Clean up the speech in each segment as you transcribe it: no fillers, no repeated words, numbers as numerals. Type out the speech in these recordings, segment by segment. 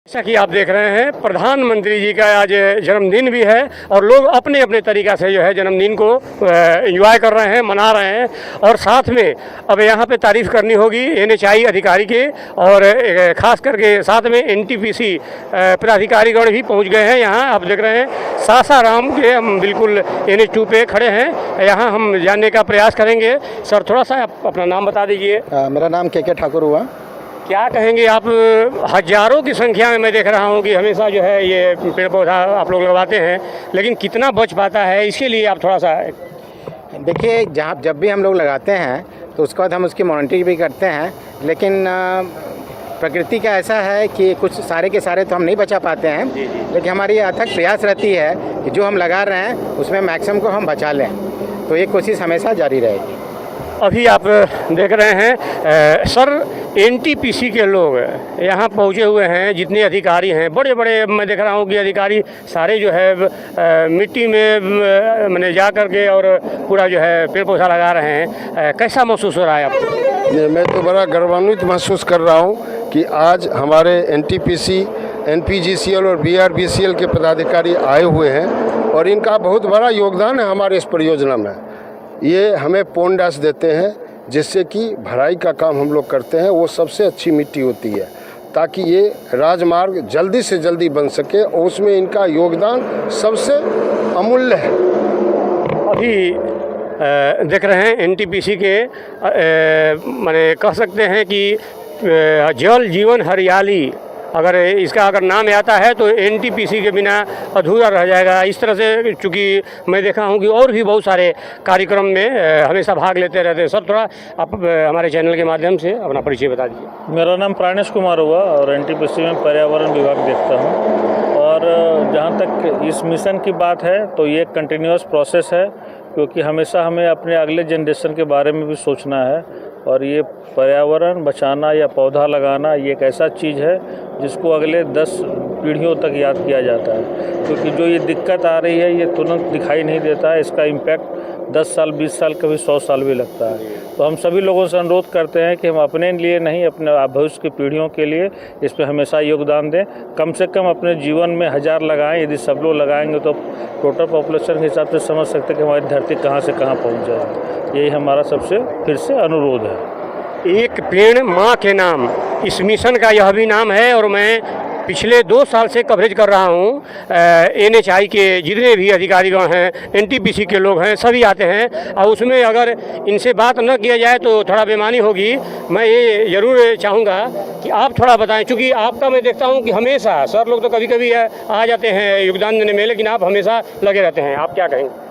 जैसा कि आप देख रहे हैं, प्रधानमंत्री जी का आज जन्मदिन भी है और लोग अपने अपने तरीक़ा से जो है जन्मदिन को एंजॉय कर रहे हैं, मना रहे हैं। और साथ में अब यहाँ पे तारीफ़ करनी होगी NHI अधिकारी के, और ख़ास करके साथ में NTPC पदाधिकारीगण भी पहुँच गए हैं। यहाँ आप देख रहे हैं सासाराम के हम बिल्कुल NH2 पे खड़े हैं। यहाँ हम जानने का प्रयास करेंगे। सर, थोड़ा सा आप अपना नाम बता दीजिए। मेरा नाम के ठाकुर हुआ। क्या कहेंगे आप? हज़ारों की संख्या में मैं देख रहा हूँ कि हमेशा जो है ये पेड़ पौधा आप लोग लगवाते हैं, लेकिन कितना बच पाता है इसके लिए आप थोड़ा सा देखिए, जब भी हम लोग लगाते हैं तो उसके बाद हम उसकी मॉनिटरिंग भी करते हैं, लेकिन प्रकृति का ऐसा है कि कुछ सारे के सारे तो हम नहीं बचा पाते हैं। लेकिन हमारी अथक प्रयास रहती है कि जो हम लगा रहे हैं उसमें मैक्सिमम को हम बचा लें, तो ये कोशिश हमेशा जारी रहेगी। अभी आप देख रहे हैं सर, NTPC के लोग यहाँ पहुँचे हुए हैं, जितने अधिकारी हैं बड़े बड़े, मैं देख रहा हूँ कि अधिकारी सारे जो है मिट्टी में मैंने जा कर के और पूरा जो है पेड़ पौधा लगा रहे हैं। कैसा महसूस हो रहा है आपको? मैं तो बड़ा गौरवान्वित महसूस कर रहा हूँ कि आज हमारे NTPC, NPGCL और BRBCL के पदाधिकारी आए हुए हैं और इनका बहुत बड़ा योगदान है हमारे इस परियोजना में। ये हमें पोंडास देते हैं, जिससे कि भराई का काम हम लोग करते हैं। वो सबसे अच्छी मिट्टी होती है ताकि ये राजमार्ग जल्दी से जल्दी बन सके, और उसमें इनका योगदान सबसे अमूल्य है। अभी देख रहे हैं NTPC के माने कह सकते हैं कि जल जीवन हरियाली, अगर इसका नाम आता है तो NTPC के बिना अधूरा रह जाएगा। इस तरह से चूँकि मैं देखा हूँ कि और भी बहुत सारे कार्यक्रम में हमेशा भाग लेते रहते हैं। सर, थोड़ा आप हमारे चैनल के माध्यम से अपना परिचय बता दीजिए। मेरा नाम प्राणेश कुमार हुआ और NTPC में पर्यावरण विभाग देखता हूँ। और जहाँ तक इस मिशन की बात है तो ये कंटिन्यूअस प्रोसेस है, क्योंकि हमेशा हमें अपने अगले जनरेशन के बारे में भी सोचना है। और ये पर्यावरण बचाना या पौधा लगाना ये एक ऐसा चीज़ है जिसको अगले 10 पीढ़ियों तक याद किया जाता है, क्योंकि जो ये दिक्कत आ रही है ये तुरंत दिखाई नहीं देता है। इसका इम्पैक्ट 10 साल, 20 साल, कभी 100 साल भी लगता है। तो हम सभी लोगों से अनुरोध करते हैं कि हम अपने लिए नहीं, अपने भविष्य की पीढ़ियों के लिए इस पर हमेशा योगदान दें। कम से कम अपने जीवन में 1000 लगाएं। यदि सब लोग लगाएंगे तो टोटल पॉपुलेशन के हिसाब से समझ सकते हैं कि हमारी धरती कहाँ से कहाँ पहुँच जाएगी। यही हमारा सबसे फिर से अनुरोध है। एक पेड़ माँ के नाम, इस मिशन का यह भी नाम है। और मैं पिछले 2 साल से कवरेज कर रहा हूँ। NHI के जितने भी अधिकारीगण हैं, NTPC के लोग हैं, सभी आते हैं। और उसमें अगर इनसे बात न किया जाए तो थोड़ा बेईमानी होगी। मैं ये ज़रूर चाहूँगा कि आप थोड़ा बताएं, क्योंकि आपका मैं देखता हूँ कि हमेशा सर लोग तो कभी कभी आ जाते हैं योगदान देने में, लेकिन आप हमेशा लगे रहते हैं। आप क्या कहेंगे?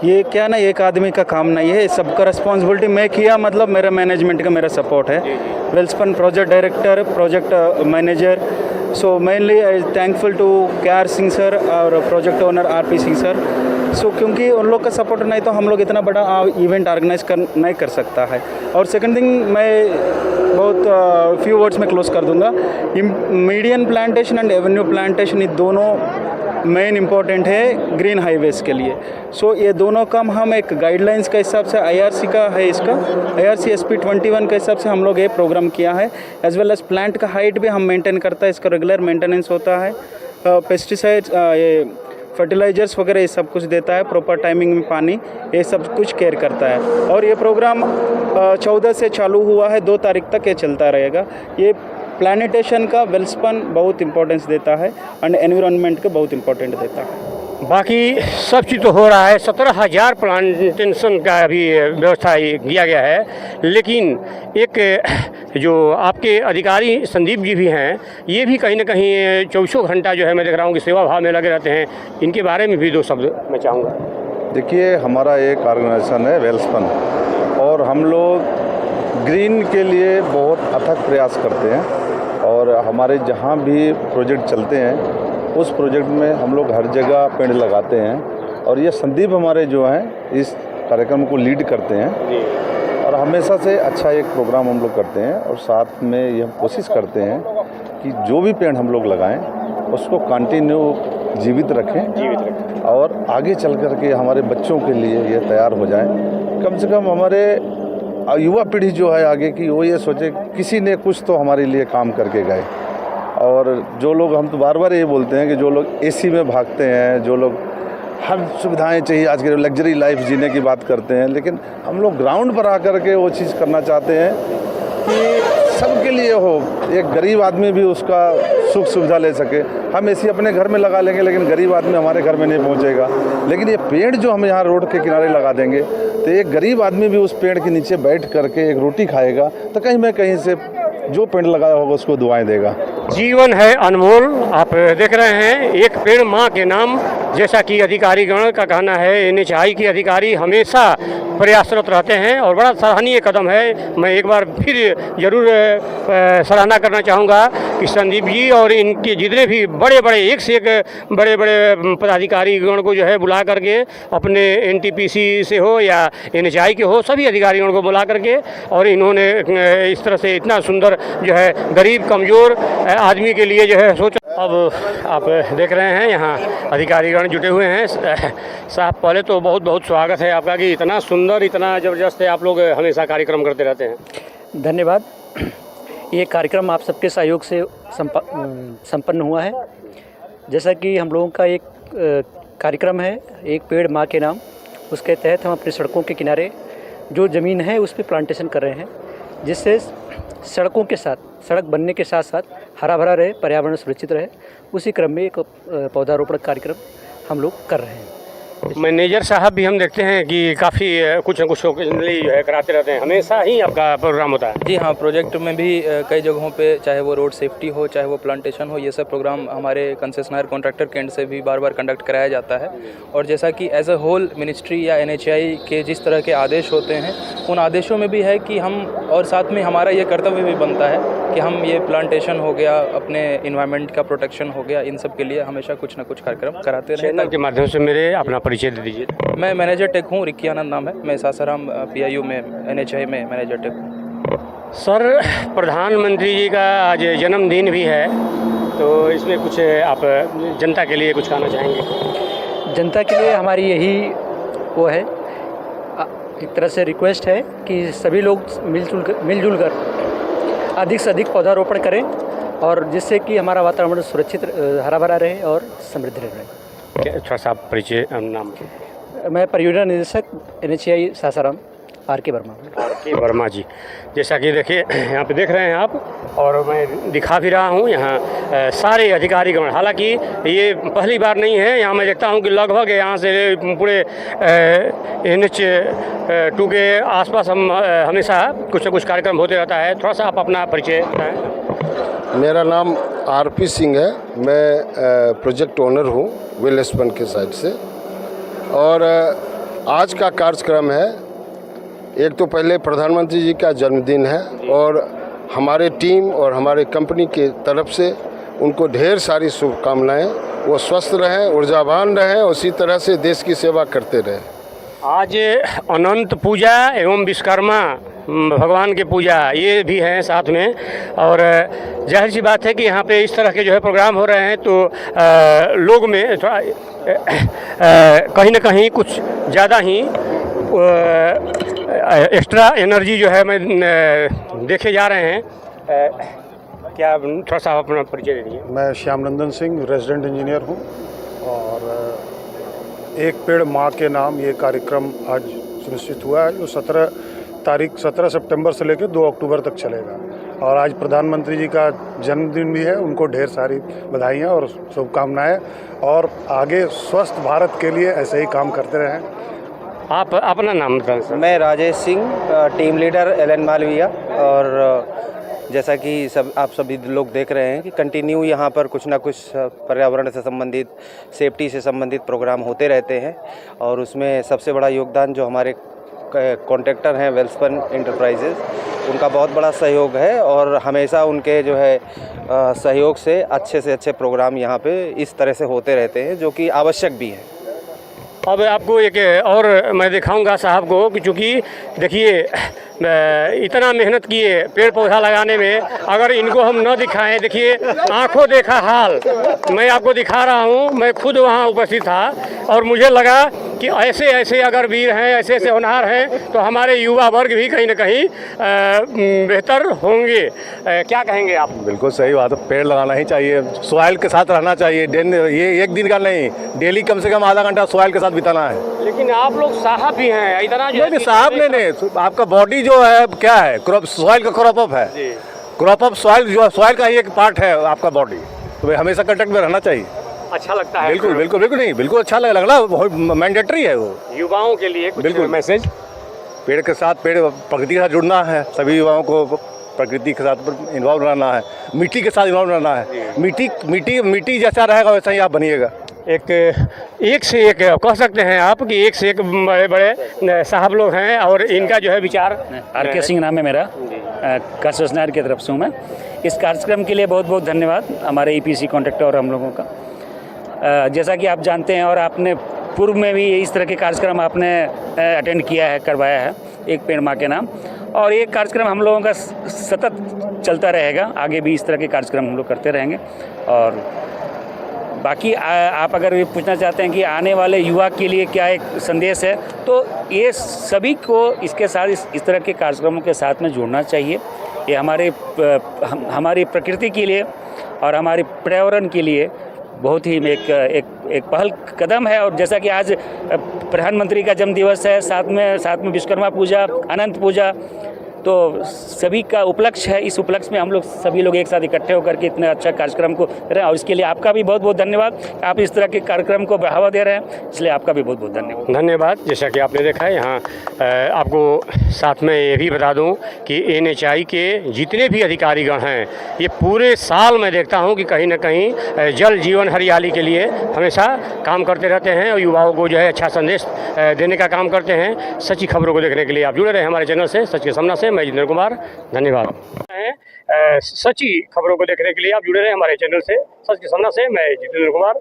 ये क्या ना, एक आदमी का काम नहीं है, सबका रिस्पॉन्सिबिलिटी मैं किया, मतलब मेरा मैनेजमेंट का मेरा सपोर्ट है। Welspun project director, project manager, so mainly I thankful to KR Singh sir और project owner RP Singh sir. So क्योंकि उन लोग का सपोर्ट नहीं तो हम लोग इतना बड़ा इवेंट ऑर्गेनाइज नहीं कर सकता है। और सेकंड थिंग, मैं बहुत फ्यू वर्ड्स में क्लोज कर दूंगा। Median plantation and Avenue plantation, ये दोनों मेन इम्पॉर्टेंट है ग्रीन हाईवेज़ के लिए। सो ये दोनों काम हम एक गाइडलाइंस के हिसाब से IRC का है, इसका IRC SP 21 के हिसाब से हम लोग ये प्रोग्राम किया है। एज वेल एज प्लांट का हाइट भी हम मेंटेन करता है, इसका रेगुलर मेंटेनेंस होता है। पेस्टिसाइड्स, ये फर्टिलाइजर्स वगैरह ये सब कुछ देता है, प्रॉपर टाइमिंग में पानी, ये सब कुछ केयर करता है। और ये प्रोग्राम 14 से चालू हुआ है, 2 तारीख तक ये चलता रहेगा। ये प्लानिटेशन का वेल्सपन बहुत इंपॉर्टेंस देता है एंड एनवायरनमेंट का बहुत इंपॉर्टेंट देता है। बाकी सब चीज़ तो हो रहा है। 17,000 प्लांटेशन का अभी व्यवस्था किया गया है। लेकिन एक जो आपके अधिकारी संदीप जी भी हैं, ये भी कहीं ना कहीं 24 घंटा जो है मैं देख रहा हूँ कि सेवा भाव में लगे रहते हैं। इनके बारे में भी 2 शब्द मैं चाहूँगा। देखिए, हमारा एक ऑर्गेनाइजेशन है वेल्सपन, और हम लोग ग्रीन के लिए बहुत अथक प्रयास करते हैं। और हमारे जहाँ भी प्रोजेक्ट चलते हैं उस प्रोजेक्ट में हम लोग हर जगह पेड़ लगाते हैं। और ये संदीप हमारे जो हैं इस कार्यक्रम को लीड करते हैं, और हमेशा से अच्छा एक प्रोग्राम हम लोग करते हैं। और साथ में ये हम कोशिश करते हैं कि जो भी पेड़ हम लोग लगाएं उसको कंटिन्यू जीवित रखें, और आगे चल कर के हमारे बच्चों के लिए ये तैयार हो जाए। कम से कम हमारे युवा पीढ़ी जो है आगे की, वो ये सोचे किसी ने कुछ तो हमारे लिए काम करके गए। और जो लोग, हम तो बार बार ये बोलते हैं कि जो लोग एसी में भागते हैं, जो लोग हर सुविधाएं चाहिए, आज के लग्जरी लाइफ जीने की बात करते हैं, लेकिन हम लोग ग्राउंड पर आकर के वो चीज़ करना चाहते हैं कि सबके लिए हो, एक गरीब आदमी भी उसका सुख सुविधा ले सके। हम एसी अपने घर में लगा लेंगे लेकिन गरीब आदमी हमारे घर में नहीं पहुंचेगा, लेकिन ये पेड़ जो हम यहाँ रोड के किनारे लगा देंगे तो एक गरीब आदमी भी उस पेड़ के नीचे बैठ करके एक रोटी खाएगा तो कहीं मैं कहीं से जो पेड़ लगाया होगा उसको दुआएं देगा। जीवन है अनमोल। आप देख रहे हैं एक पेड़ माँ के नाम, जैसा कि अधिकारीगण का कहना है। NHAI के अधिकारी हमेशा प्रयासरत रहते हैं और बड़ा सराहनीय कदम है। मैं एक बार फिर जरूर सराहना करना चाहूँगा कि संदीप जी और इनके जितने भी बड़े बड़े एक से एक बड़े बड़े पदाधिकारीगण को जो है बुला करके, अपने NTPC से हो या NHAI के हो, सभी अधिकारीगण को बुला करके, और इन्होंने इस तरह से इतना सुंदर जो है गरीब कमज़ोर आदमी के लिए जो है सोचा। अब आप देख रहे हैं यहाँ अधिकारीगण जुटे हुए हैं। साहब, पहले तो बहुत बहुत स्वागत है आपका कि इतना सुंदर, इतना ज़बरदस्त है, आप लोग हमेशा कार्यक्रम करते रहते हैं। धन्यवाद। ये कार्यक्रम आप सबके सहयोग से संपन्न हुआ है। जैसा कि हम लोगों का एक कार्यक्रम है, एक पेड़ माँ के नाम, उसके तहत हम अपनी सड़कों के किनारे जो ज़मीन है उस पर प्लांटेशन कर रहे हैं, जिससे सड़कों के साथ, सड़क बनने के साथ साथ हरा भरा रहे, पर्यावरण सुरक्षित रहे। उसी क्रम में एक पौधारोपण कार्यक्रम हम लोग कर रहे हैं। मैनेजर साहब भी हम देखते हैं कि काफ़ी कुछ न कुछ ओकेजनली जो है कराते रहते हैं, हमेशा ही आपका प्रोग्राम होता है। जी हाँ, प्रोजेक्ट में भी कई जगहों पे, चाहे वो रोड सेफ्टी हो, चाहे वो प्लांटेशन हो, ये सब प्रोग्राम हमारे कंसेशनर कॉन्ट्रैक्टर के एंड से भी बार बार कंडक्ट कराया जाता है। और जैसा कि एज अ होल मिनिस्ट्री या NHAI के जिस तरह के आदेश होते हैं, उन आदेशों में भी है कि हम, और साथ में हमारा ये कर्तव्य भी बनता है कि हम ये प्लांटेशन हो गया, अपने इन्वायरमेंट का प्रोटेक्शन हो गया, इन सब के लिए हमेशा कुछ ना कुछ कार्यक्रम कराते रहें। चैनल के माध्यम से मेरे अपना परिचय दे दीजिए। मैं मैनेजर टेक हूँ, रिक्की आनंद नाम है। मैं सासाराम PIU में NHAI में मैनेजर टेक हूँ। सर, प्रधानमंत्री जी का आज जन्मदिन भी है, तो इसमें कुछ आप जनता के लिए कुछ कहना चाहेंगे? जनता के लिए हमारी यही वो है, एक तरह से रिक्वेस्ट है कि सभी लोग मिलजुल कर अधिक से अधिक पौधारोपण करें, और जिससे कि हमारा वातावरण सुरक्षित, हरा भरा रहे और समृद्ध रहे। थोड़ा सा परिचय, नाम? मैं परियोजना निदेशक NHAI सासाराम RK वर्मा जी। जैसा कि देखिए यहाँ पे देख रहे हैं आप, और मैं दिखा भी रहा हूँ यहाँ सारे अधिकारीगण। हालांकि ये पहली बार नहीं है, यहाँ मैं देखता हूँ कि लगभग यहाँ से पूरे NH2 के आसपास हम हमेशा कुछ न कुछ कार्यक्रम होते रहता है। थोड़ा सा आप अपना परिचय बताएँ। मेरा नाम RP सिंह है, मैं प्रोजेक्ट ओनर हूँ वेलस्पन के साइड से। और आज का कार्यक्रम है, एक तो पहले प्रधानमंत्री जी का जन्मदिन है, और हमारे टीम और हमारे कंपनी के तरफ से उनको ढेर सारी शुभकामनाएं। वो स्वस्थ रहें, ऊर्जावान रहें, उसी तरह से देश की सेवा करते रहें। आज अनंत पूजा एवं विश्वकर्मा भगवान की पूजा ये भी हैं साथ में, और जाहिर सी बात है कि यहाँ पे इस तरह के जो है प्रोग्राम हो रहे हैं, तो लोग में थोड़ा कहीं ना कहीं कुछ ज़्यादा ही एक्स्ट्रा एनर्जी जो है मैं देखे जा रहे हैं। क्या थोड़ा सा अपना परिचय दे दीजिए। मैं श्याम नंदन सिंह, रेजिडेंट इंजीनियर हूँ, और एक पेड़ माँ के नाम ये कार्यक्रम आज सुनिश्चित हुआ है, जो 17 सितंबर से लेकर 2 अक्टूबर तक चलेगा। और आज प्रधानमंत्री जी का जन्मदिन भी है, उनको ढेर सारी बधाइयाँ और शुभकामनाएं, और आगे स्वस्थ भारत के लिए ऐसे ही काम करते रहें। आप अपना नाम बताएं सर। मैं Rajesh Singh, team leader LN Malviya. और जैसा कि आप सभी लोग देख रहे हैं कि कंटिन्यू यहाँ पर कुछ ना कुछ पर्यावरण से संबंधित, सेफ्टी से संबंधित प्रोग्राम होते रहते हैं, और उसमें सबसे बड़ा योगदान जो हमारे कॉन्ट्रैक्टर हैं वेल्सपन एंटरप्राइजेज, उनका बहुत बड़ा सहयोग है। और हमेशा उनके जो है सहयोग से अच्छे प्रोग्राम यहाँ पे इस तरह से होते रहते हैं, जो कि आवश्यक भी है। अब आपको एक और मैं दिखाऊंगा साहब को कि चूँकि देखिए इतना मेहनत किए पेड़ पौधा लगाने में, अगर इनको हम न दिखाएं, देखिए आंखों देखा हाल मैं आपको दिखा रहा हूं। मैं खुद वहां उपस्थित था और मुझे लगा कि ऐसे ऐसे अगर वीर हैं, ऐसे ऐसे होनहार हैं, तो हमारे युवा वर्ग भी कहीं ना कहीं बेहतर होंगे। क्या कहेंगे आप? बिल्कुल सही बात है, पेड़ लगाना ही चाहिए, सॉइल के साथ रहना चाहिए। ये एक दिन का नहीं, डेली कम से कम आधा घंटा सॉइल के साथ बिताना है। लेकिन आप लोग साहब भी हैं, इतना जो नहीं साहब नहीं, आपका बॉडी जो है क्या है, क्रॉप सॉइल का क्रॉप अप है, क्रॉप अप सॉइल जो सॉइल का ही एक पार्ट है आपका बॉडी, तो भाई हमेशा कांटेक्ट में रहना चाहिए। अच्छा लगता है? बिल्कुल बिल्कुल बिल्कुल नहीं, बिल्कुल अच्छा लगना बहुत मैंडेटरी है वो युवाओं के लिए कुछ बिल्कुल मैसेज? पेड़ के साथ, पेड़ प्रकृति के साथ जुड़ना है, सभी युवाओं को प्रकृति के साथ इन्वॉल्व रहना है, मिट्टी के साथ इन्वॉल्व रहना है। मिट्टी जैसा रहेगा वैसा ही आप बनिएगा। एक से एक कह सकते हैं आप कि एक से एक बड़े बड़े साहब लोग हैं और इनका जो है विचार। RK सिंह नाम है मेरा, कंसेशनर की तरफ से हूँ मैं। इस कार्यक्रम के लिए बहुत बहुत धन्यवाद हमारे EPC कॉन्ट्रैक्टर और हम लोगों का। जैसा कि आप जानते हैं और आपने पूर्व में भी इस तरह के कार्यक्रम आपने अटेंड किया है, करवाया है, एक पेड़ माँ के नाम, और ये कार्यक्रम हम लोगों का सतत चलता रहेगा, आगे भी इस तरह के कार्यक्रम हम लोग करते रहेंगे। और बाकी आप अगर ये पूछना चाहते हैं कि आने वाले युवा के लिए क्या एक संदेश है, तो ये सभी को इसके साथ इस तरह के कार्यक्रमों के साथ में जुड़ना चाहिए। ये हमारी प्रकृति के लिए और हमारे पर्यावरण के लिए बहुत ही एक पहल कदम है। और जैसा कि आज प्रधानमंत्री का जन्म दिवस है, साथ में विश्वकर्मा पूजा, अनंत पूजा, तो सभी का उपलक्ष्य है। इस उपलक्ष्य में हम लोग सभी लोग एक साथ इकट्ठे होकर के इतने अच्छा कार्यक्रम को करें, और इसके लिए आपका भी बहुत बहुत धन्यवाद। आप इस तरह के कार्यक्रम को बढ़ावा दे रहे हैं, इसलिए आपका भी बहुत बहुत धन्यवाद। जैसा कि आपने देखा है यहाँ, आपको साथ में ये भी बता दूं कि NHI के जितने भी अधिकारीगण हैं, ये पूरे साल मैं देखता हूँ कि कहीं ना कहीं जल जीवन हरियाली के लिए हमेशा काम करते रहते हैं और युवाओं को जो है अच्छा संदेश देने का काम करते हैं। सच्ची खबरों को देखने के लिए आप जुड़े रहे हमारे चैनल से, सच के सामना से। मैं जितेंद्र कुमार, धन्यवाद। सच्ची खबरों को देखने के लिए आप जुड़े रहे हमारे चैनल से, सच के सामना से। मैं जितेंद्र कुमार।